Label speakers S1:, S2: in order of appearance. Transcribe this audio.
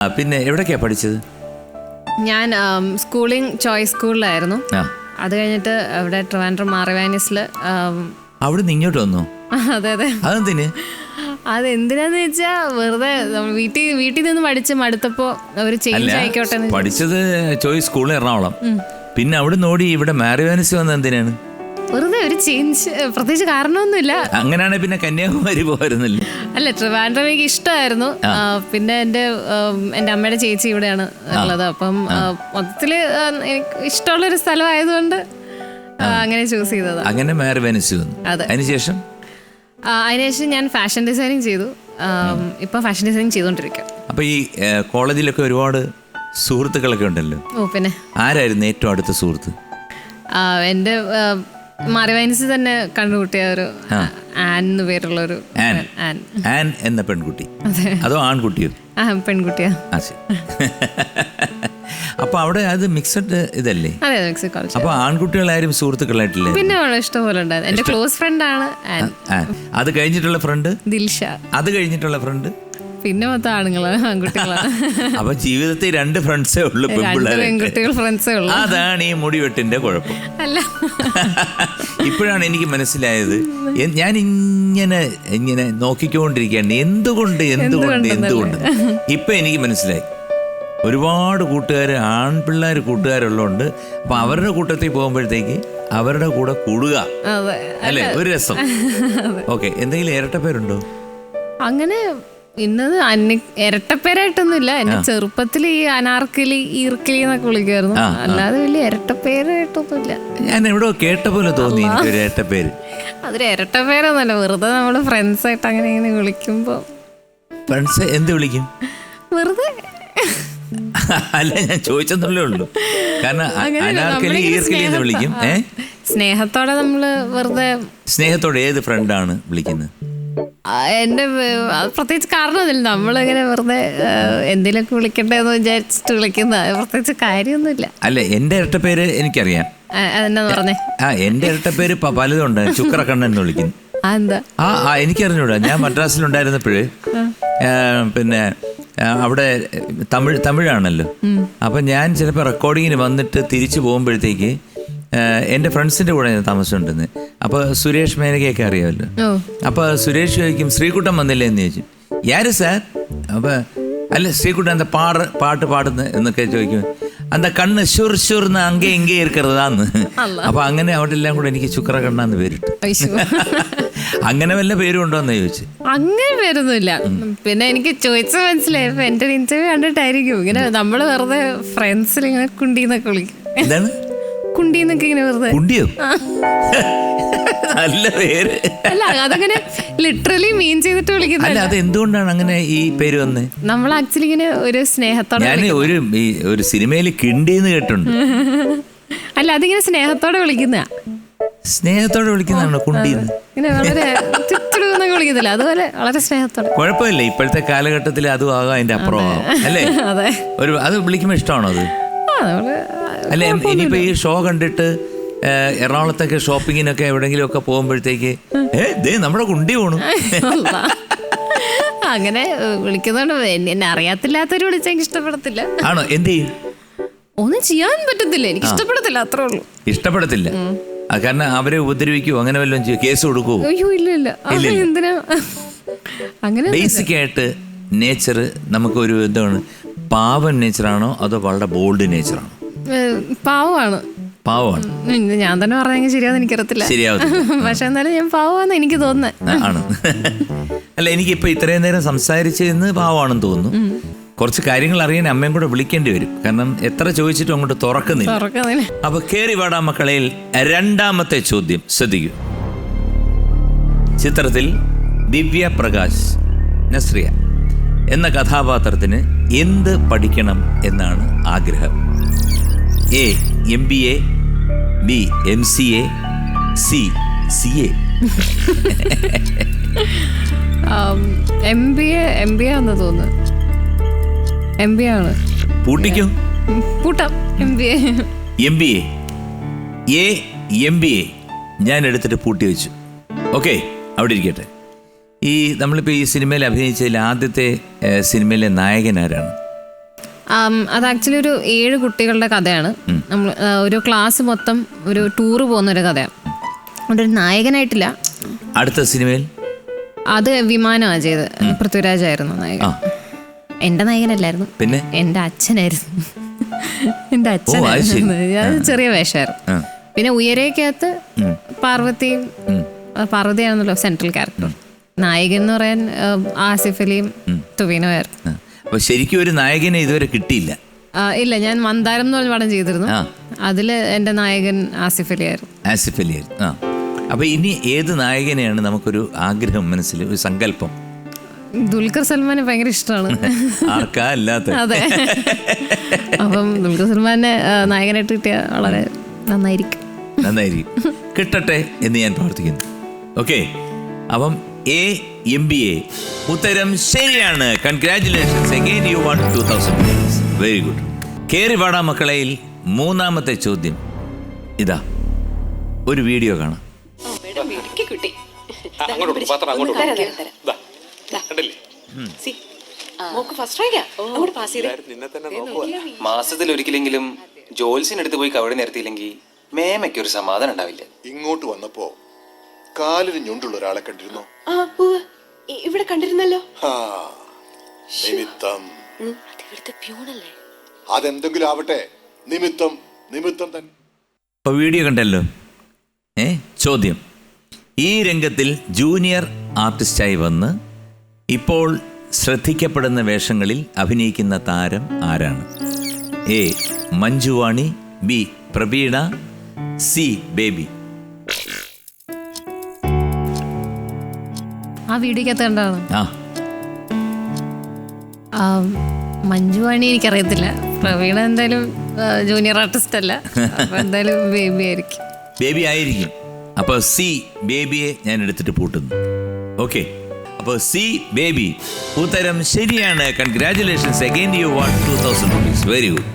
S1: പിന്നെ എവിടൊക്കെയാ പഠിച്ചത്?
S2: ഞാൻ സ്കൂളിംഗ് ചോയ്സ് സ്കൂളിലായിരുന്നു. അത് കഴിഞ്ഞിട്ട് അവിടെ ട്രിവാൻഡ്രം മാറിവാനിസിൽ.
S1: അവിടെ നിന്ന് ഇങ്ങോട്ട് വന്നു?
S2: അതെ അതെ.
S1: അതെന്തിന്?
S2: അതെന്തിനാന്ന് വെച്ചാ വെറുതെ വീട്ടിൽ നിന്ന് പഠിച്ച് മടുത്തപ്പോ ഒരു ചേഞ്ച് ആയിക്കോട്ടെ.
S1: പഠിച്ചത് ചോയ്സ് സ്കൂൾ എറണാകുളം, പിന്നെ അവിടെ നോടി ഇവിടെ മാറിവാനിസ് വന്നത് എന്തിനാണ്?
S2: വെറുതെ ഒരു ചേഞ്ച്, പ്രത്യേകിച്ച് കാരണമൊന്നുമില്ല.
S1: അങ്ങനെയാണെ പിന്നെ കന്യാകുമാരി പോയിരുന്നില്ല?
S2: അല്ല, ട്രിവാൻഡ്രം എനിക്ക് ഇഷ്ടമായിരുന്നു. പിന്നെ എൻ്റെ അമ്മയുടെ ചേച്ചി ഇവിടെയാണ് ഉള്ളത്. അപ്പം മൊത്തത്തില് എനിക്ക് ഇഷ്ടമുള്ളൊരു സ്ഥലമായതുകൊണ്ട് അങ്ങനെ ചൂസ് ചെയ്തതാണ്.
S1: അങ്ങനെ മാറിവാനിസ് വന്നു. അതിനുശേഷം
S2: ഞാൻ ഫാഷൻ ഡിസൈനിങ് ചെയ്തു. ഇപ്പൊ ഫാഷൻ ഡിസൈനിങ് ചെയ്തോണ്ടിരിക്കും.
S1: അപ്പൊ ഈ കോളേജിലൊക്കെ ഒരുപാട് സുഹൃത്തുക്കളൊക്കെ ഉണ്ടല്ലോ.
S2: ഓ പിന്നെ.
S1: ആരായിരുന്നു ഏറ്റവും അടുത്ത സുഹൃത്ത്?
S2: എൻ്റെ മാറിവാനിസ് തന്നെ കണ്ടുകൂട്ടിയ ഒരു ആൻ എന്ന് പേരുള്ള ഒരു
S1: ആൻ എന്ന പെൺകുട്ടി. അതോ ആൺകുട്ടിയോ?
S2: പെൺകുട്ടിയാ.
S1: അപ്പൊ അവിടെ അത് മിക്സഡ് ഇതല്ലേ?
S2: അതെ, മിക്സഡ് കോളേജ്.
S1: അപ്പൊ ആൺകുട്ടികളാരും സുഹൃത്തുക്കളായിട്ടില്ലേ?
S2: പിന്നെ ഇഷ്ടംപോലെ ഉണ്ടായിരുന്നു. എന്റെ ക്ലോസ് ഫ്രണ്ട് ആണ് ആൻ.
S1: അത് കഴിഞ്ഞിട്ടുള്ള ഫ്രണ്ട്
S2: ദിൽഷ.
S1: അത് കഴിഞ്ഞിട്ടുള്ള ഫ്രണ്ട്
S2: പിന്നെ മൊത്തം ആണുങ്ങളാണ്, ആൺകുട്ടികളാണ്.
S1: അപ്പൊ ജീവിതത്തിൽ 2 ഫ്രണ്ട്സേ ഉള്ളൂ,
S2: പെൺകുട്ടികൾ ഫ്രണ്ട്സേ ഉള്ളൂ.
S1: അതാണ് ഈ മുടിവെട്ടിന്റെ കുഴപ്പം.
S2: അല്ല,
S1: ഇപ്പോഴാണ് എനിക്ക് മനസ്സിലായത്. ഞാൻ ഇങ്ങനെ നോക്കിക്കൊണ്ടിരിക്കുകയാണ്, എന്തുകൊണ്ട്. ഇപ്പൊ എനിക്ക് മനസ്സിലായി. ഒരുപാട് കൂട്ടുകാർ, ആൺപിള്ളേർ കൂട്ടുകാരുള്ളതുകൊണ്ട് അപ്പൊ അവരുടെ കൂട്ടത്തിൽ പോകുമ്പോഴത്തേക്ക് അവരുടെ കൂടെ കൂടുക അല്ലേ, ഒരു രസം. ഓക്കെ, എന്തെങ്കിലും ഇരട്ടപ്പേരുണ്ടോ?
S2: അങ്ങനെ ഇന്നത് ഇരട്ടപ്പേരായിട്ടൊന്നുമില്ല. എന്റെ ചെറുപ്പത്തിൽ ഈ അനാർക്കലി, ഈർക്കലി എന്നൊക്കെ വിളിക്കുമായിരുന്നു. അല്ലാതെ വലിയ ഇരട്ടപ്പേരായിട്ടൊന്നുമില്ല.
S1: ഞാൻ എവിടെയോ കേട്ട പോലെ തോന്നി എനിക്കൊരു ഇരട്ടപ്പേര്.
S2: അതൊരു ഇരട്ടപ്പേരൊന്നുമല്ല, വെറുതെ നമ്മള് ഫ്രണ്ട്സ് ആയിട്ട് അങ്ങനെ ഇങ്ങനെ വിളിക്കുമ്പോ.
S1: ഫ്രണ്ട്സ് എന്ത് വിളിക്കും?
S2: വെറുതെ.
S1: അല്ല, ഞാൻ ചോദിച്ചെന്നുള്ളേ ഉള്ളൂ. കാരണം അനാർക്കലി, ഈർക്കലി എന്ന് വിളിക്കും.
S2: സ്നേഹത്തോടെ നമ്മള് വെറുതെ.
S1: സ്നേഹത്തോടെ ഏത് ഫ്രണ്ടാണ് വിളിക്കുന്നത്?
S2: എന്റെ പ്രത്യേകിച്ച് കാരണമൊന്നുമില്ല, നമ്മളിങ്ങനെ വെറുതെ എന്തെങ്കിലുമൊക്കെ വിളിക്കണ്ടേന്ന് വിചാരിച്ചിട്ട് വിളിക്കുന്ന, പ്രത്യേകിച്ച് കാര്യമൊന്നുമില്ല.
S1: അല്ല, എന്റെ ഇരട്ടപ്പേര് എനിക്കറിയാം.
S2: അതെന്നാ പറഞ്ഞേ?
S1: എന്റെ ഇരട്ടപ്പേര് പലതുണ്ട്. ശുക്രക്കണ്ണൻ എന്ന് വിളിക്കുന്നു. എനിക്കറിഞ്ഞൂടാ. ഞാൻ മദ്രാസിലുണ്ടായിരുന്നപ്പോഴ് പിന്നെ അവിടെ തമിഴാണല്ലോ. അപ്പൊ ഞാൻ ചിലപ്പോൾ റെക്കോർഡിങ്ങിന് വന്നിട്ട് തിരിച്ചു പോകുമ്പോഴത്തേക്ക് എൻ്റെ ഫ്രണ്ട്സിൻ്റെ കൂടെ ഞാൻ താമസമുണ്ടെന്ന്. അപ്പോൾ സുരേഷ് മേനകയൊക്കെ അറിയാമല്ലോ. അപ്പോൾ സുരേഷ് ചോദിക്കും, ശ്രീകുട്ടൻ വന്നില്ലേ എന്ന് ചോദിച്ചു. യാര് സാർ? അപ്പോൾ അല്ല, ശ്രീകുട്ടൻ എന്താ പാട്ട് പാടുന്നു എന്നൊക്കെ ചോദിക്കും. എന്താ കണ്ണ് ഷുർ ഷുർന്ന് അങ്ങേ ഇങ്ങേ ഇരിക്കരുതാന്ന്. അപ്പൊ അങ്ങനെ അവിടെ എല്ലാം കൂടെ എനിക്ക് ശുക്രകണ്ണാന്ന് പേരിട്ടു. അങ്ങനെ വല്ല പേരും ഉണ്ടോ എന്ന് ചോദിച്ചു.
S2: അങ്ങനെ പേരൊന്നുമില്ല. പിന്നെ എനിക്ക് ചോദിച്ച മനസ്സിലായി, എന്റെ ഇന്റർവ്യൂ കണ്ടിട്ടായിരിക്കും ഇങ്ങനെ നമ്മള് വെറുതെ ഫ്രണ്ട്സിൽ ഇങ്ങനെ കുണ്ടീന്നൊക്കെ വിളിക്കും.
S1: എന്താണ്
S2: കുണ്ടീന്നൊക്കെ ഇങ്ങനെ വെറുതെ?
S1: കുണ്ടിയോ? നല്ല പേര്.
S2: അല്ല, അതങ്ങനെ ലിറ്ററലി മീൻ ചെയ്തിട്ട് വിളിക്കുന്നത്.
S1: അല്ല, അത് എന്തുകൊണ്ടാണ് അങ്ങനെ ഈ പേര് വന്നേ?
S2: നമ്മൾ ആക്ച്വലി ഇങ്ങനെ ഒരു സ്നേഹത്തോടെ.
S1: ഞാൻ ഒരു സിനിമയിൽ കിണ്ടിന്ന് കേട്ടുണ്ട്.
S2: അല്ല, അതിങ്ങനെ സ്നേഹത്തോടെ വിളിക്കുന്ന.
S1: സ്നേഹത്തോടെ വിളിക്കുന്നതാണോ കുണ്ടിന്ന്?
S2: ഇങ്ങനെ വളരെ ചുറ്റുന്നൊക്കെ വിളിക്കുന്നില്ല, അതുപോലെ വളരെ സ്നേഹത്തോടെ.
S1: കുഴപ്പമില്ല, ഇപ്പോഴത്തെ കാലഘട്ടത്തിൽ അതും ആകാം, അതിന്റെ അപ്പുറമാകാം അല്ലേ? അത് വിളിക്കുമ്പോ ഇഷ്ടമാണോ അത്? അല്ല, ഇനിയിപ്പോ ഈ ഷോ കണ്ടിട്ട് എറണാകുളത്തൊക്കെ ഷോപ്പിങ്ങിനൊക്കെ എവിടെങ്കിലും ഒക്കെ പോകുമ്പോഴത്തേക്ക് നമ്മുടെ കുണ്ടി പോണു
S2: അങ്ങനെ വിളിക്കുന്നോണ്ട് എന്നെ അറിയാത്തില്ലാത്തവര് വിളിച്ചാൽ എനിക്ക് ഇഷ്ടപ്പെടത്തില്ല.
S1: ആണോ? എന്ത് ചെയ്യും?
S2: ഒന്നും ചെയ്യാൻ പറ്റത്തില്ല, എനിക്ക് ഇഷ്ടപ്പെടത്തില്ല, അത്രേ ഉള്ളൂ.
S1: ഇഷ്ടപ്പെടത്തില്ല കാരണം അവരെ ഉപദ്രവിക്കുവോ, അങ്ങനെ വല്ലതും ചെയ്യോ, കേസ് കൊടുക്കുവോ?
S2: അയ്യോ, ഇല്ല. എന്തിനാ അങ്ങനെ?
S1: ബേസിക് ആയിട്ട് നേച്ചർ നമുക്കൊരു എന്താണ്, പാവൻ നേച്ചറാണോ അതോ വളരെ ബോൾഡ് നേച്ചറാണോ?
S2: പാവമാണ്. ഞാൻ തന്നെ പറഞ്ഞെങ്കിൽ ശരിയാന്ന് എനിക്കറിയത്തില്ല. പക്ഷെ എന്നാലും ഞാൻ പാവമാണെന്ന് എനിക്ക് തോന്നുന്നത്
S1: ആണ്. അല്ല, എനിക്കിപ്പോ ഇത്രയും നേരം സംസാരിച്ചെന്ന് പാവമാണെന്ന് തോന്നുന്നു. കുറച്ച് കാര്യങ്ങൾ അറിയാൻ അമ്മയും കൂടെ വിളിക്കേണ്ടി വരും, കാരണം എത്ര ചോദിച്ചിട്ടും അങ്ങോട്ട് തുറക്കുന്നില്ല. അപ്പൊ കേറി വാടാ മക്കളയിൽ രണ്ടാമത്തെ ചോദ്യം ശ്രദ്ധിക്കൂ. ചിത്രത്തിൽ ദിവ്യ പ്രകാശ് നസ്രിയ എന്ന കഥാപാത്രത്തിന് എന്ത് പഠിക്കണം എന്നാണ് ആഗ്രഹം? A MBA, B MCA, C CA.
S2: MBA ആണെന്ന് തോന്നുന്നു. MBA ആണ്.
S1: പൂട്ടിക്കോ?
S2: പൂട്ടാം. MBA
S1: A MBA ഞാൻ എടുത്തിട്ട് പൂട്ടി വെച്ചു. ഓക്കെ, അവിടെ ഇരിക്കട്ടെ. നമ്മളിപ്പോൾ ഈ സിനിമയിൽ അഭിനയിച്ചതിൽ ആദ്യത്തെ സിനിമയിലെ നായകൻ ആരാണ്?
S2: അത് ആക്ച്വലി ഒരു 7 കുട്ടികളുടെ കഥയാണ്. നമ്മൾ ഒരു ക്ലാസ് മൊത്തം ഒരു ടൂറ് പോകുന്നൊരു കഥയാണ്. അവിടെ ഒരു നായകനായിട്ടില്ല.
S1: അടുത്ത സിനിമയിൽ
S2: അത് വിമാനമാണ് ചെയ്തത്. പൃഥ്വിരാജായിരുന്നു നായകൻ. എൻ്റെ നായകനല്ലായിരുന്നു, പിന്നെ എൻ്റെ അച്ഛനായിരുന്നു. എൻ്റെ അച്ഛനായിരുന്നു. അത് ചെറിയ വേഷമായിരുന്നു. പിന്നെ ഉയരേക്കകത്ത് പാർവതിയാണല്ലോ സെൻട്രൽ ക്യാരക്ടർ. നായകൻ എന്ന് പറയാൻ ആസിഫ് അലിയും ടൊവിനോ ആയിരുന്നു.
S1: അപ്പൊ ശരിക്കും ഒരു നായകനെ ഇതുവരെ കിട്ടിയില്ല.
S2: ഇല്ല, ഞാൻ മന്ദാരം എന്ന് പറഞ്ഞ പടം ചെയ്തിരുന്നു. അതില് എൻ്റെ നായകൻ ആസിഫ് അലി ആയിരുന്നു.
S1: ആസിഫ് അലി ആയിരുന്നു. അപ്പൊ ഇനി ഏത് നായകനെയാണ് നമുക്കൊരു ആഗ്രഹം മനസ്സിൽ, ഒരു സങ്കല്പം?
S2: ദുൽഖർ സൽമാനെ ഭയങ്കര ഇഷ്ടമാണ്.
S1: ആർക്കാ അല്ലാത്ത?
S2: അതെ. അപ്പം ദുൽഖർ സൽമാനെ നായകനായിട്ട് കിട്ടിയ വളരെ നന്നായിരിക്കും.
S1: കിട്ടട്ടെ എന്ന് ഞാൻ പ്രാർത്ഥിക്കുന്നു. ഓക്കെ, അപ്പം MBA ഉത്തരം ശരിയാണ്. Congratulations again, you want 2000 rupees. Very good. കേറി പാടാ മക്കളയിൽ മൂന്നാമത്തെ ചോദ്യം ഇതാ. ഒരു വീഡിയോ കാണാം.
S3: മാസത്തിൽ ഒരിക്കലെങ്കിലും ജോൽസിനടുത്ത് പോയി കവടി നിരത്തിയില്ലെങ്കിൽ മേമയ്ക്ക് ഒരു സമാധാനം ഉണ്ടാവില്ല.
S4: ഇങ്ങോട്ട് വന്നപ്പോ കാലിന് ഞുണ്ടുള്ള ഒരാളെ കണ്ടിരുന്നോ?
S5: ഇവിടെ കണ്ടിരുന്നല്ലോ.
S4: നിമിത്തം. അതെന്തെങ്കിലും ആവട്ടെ, നിമിത്തം തന്നെ.
S1: ഇപ്പൊ വീഡിയോ കണ്ടല്ലോ. ചോദ്യം: ഈ രംഗത്തിൽ ജൂനിയർ ആർട്ടിസ്റ്റായി വന്ന് ഇപ്പോൾ ശ്രദ്ധിക്കപ്പെടുന്ന വേഷങ്ങളിൽ അഭിനയിക്കുന്ന താരം ആരാണ്? A. മഞ്ജുവാണി, B. Praveena, C. Baby.
S2: ആ വീഡിയോക്കകത്ത് കണ്ടാണ്. മഞ്ജുവാണി എനിക്കറിയത്തില്ല. പ്രവീണ എന്തായാലും ജൂനിയർ ആർട്ടിസ്റ്റ് അല്ല. എന്തായാലും ബേബി ആയിരിക്കും.
S1: ബേബി ആയിരിക്കും. അപ്പോൾ C. ബേബിയെ ഞാൻ എടുത്തിട്ട് പൂട്ടുന്നു. ഓക്കെ, അപ്പോൾ C. ബേബി ഉത്തരം ശരിയാണ്. Congratulations again, you want 2000 rupees. Very good.